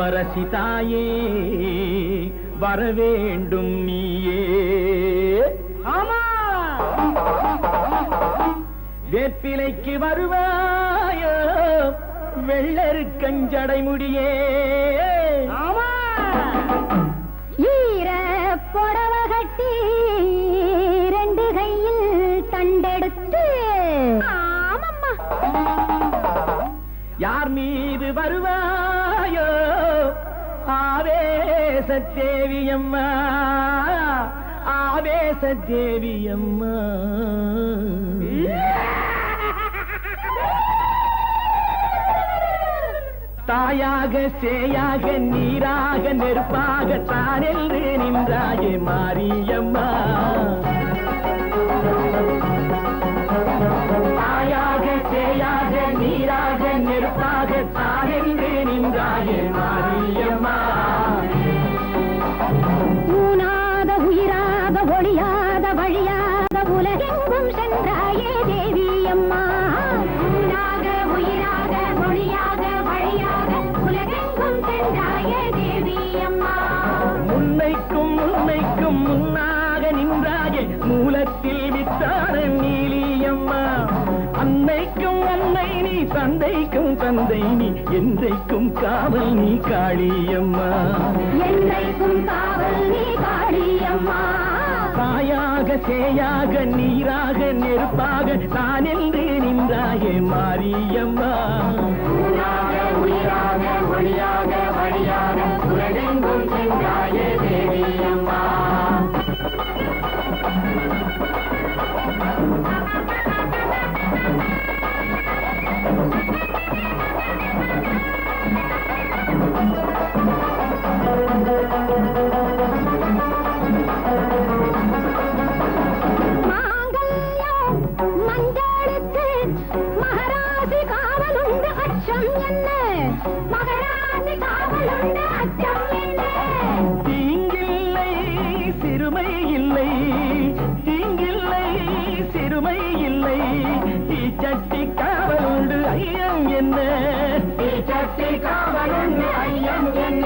இளவரசி தாயே வரவேண்டும் நீயே. ஆமா, வேப்பிலைக்கு வருவாயோ வெள்ளருக்கஞ்சடை முடியே. ஆமா, ஈர புடவ கட்டி ரெண்டு கையில் தண்டெடுத்து. ஆமம்மா, யார் மீது வருவாயோ ஆவேச தேவியம்மா, ஆவேச தேவியம்மா. தாயாக சேயாக நீராக நெருப்பாக தானென்று நின்றாயே மாரியம்மா. தாயாக சேயாக நீராக நெருப்பாக தானென்று நின்றாயே மாரியம்மா. ஊனாத உயிராத ஒளியாத வழியாத உலகெங்கும் சென்றாயே தேவியம்மா. ஊனாக உயிராக ஒளியாக வழியாக உலகெங்கும் சென்றாயே தேவியம்மா. முன்னைக்கும் முன்னைக்கும் முன்னாக நின்றாயே மூலத்தில் வித்தான நீலியம்மா. அன்னைக்கும் அன்னை நீ, தந்தைக்கும் தந்தை நீ, என்றைக்கும் காவல் நீ காளியம்மா. என்றைக்கும் காவல் நீ காளியம்மா. தாயாக சேயாக நீராக நெருப்பாக நான் என்று நின்றாயே மாரியம்மா. ஊனாக உயிராக ஒளியாக வழியாக உலகெங்கும் சென்றாயே தேவியம்மா. தீங்கில்லை சிறுமை இல்லை, தீங்கில்லை சிறுமை இல்லை, தீச்சட்டி காவலுண்டு ஐயம் என்ன, தீச்சட்டி காவலுண்டு ஐயம் என்ன.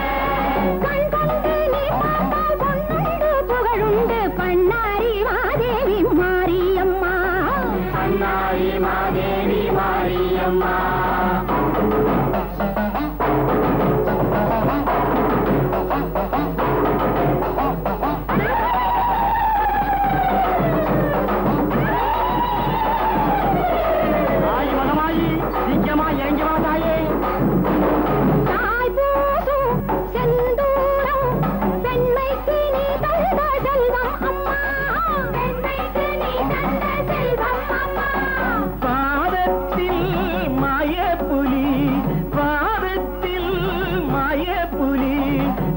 கண் கண்டு நீ பார்த்தால் பொன்னுண்டு புகழுண்டு பண்ணாரி மாதேவி மாரியம்மா. பண்ணாரி மாதேவி மாரியம்மா.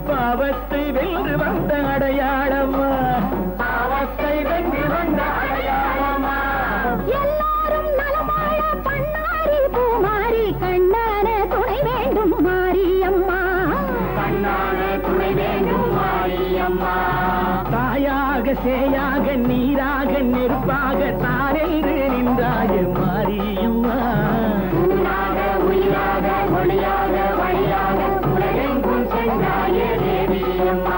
பாவத்தை வென்று வந்த அடையாளமா, பாவத்தை வென்று வந்த அடையாளமா. எல்லாரும் நலமாழ பண்ணாரி பூமாரி கண்ணான துணை வேண்டும் மாரியம்மா. கண்ணான துணை வேண்டும் மாரியம்மா. தாயாக சேயாக நீராக நெருப்பாக தானென்று நின்றாய மாரியம்மா. ஊனாக உயிராக ஒளியாக வழியாக உலகெங்கும் சென்றாயே தேவியம்மா.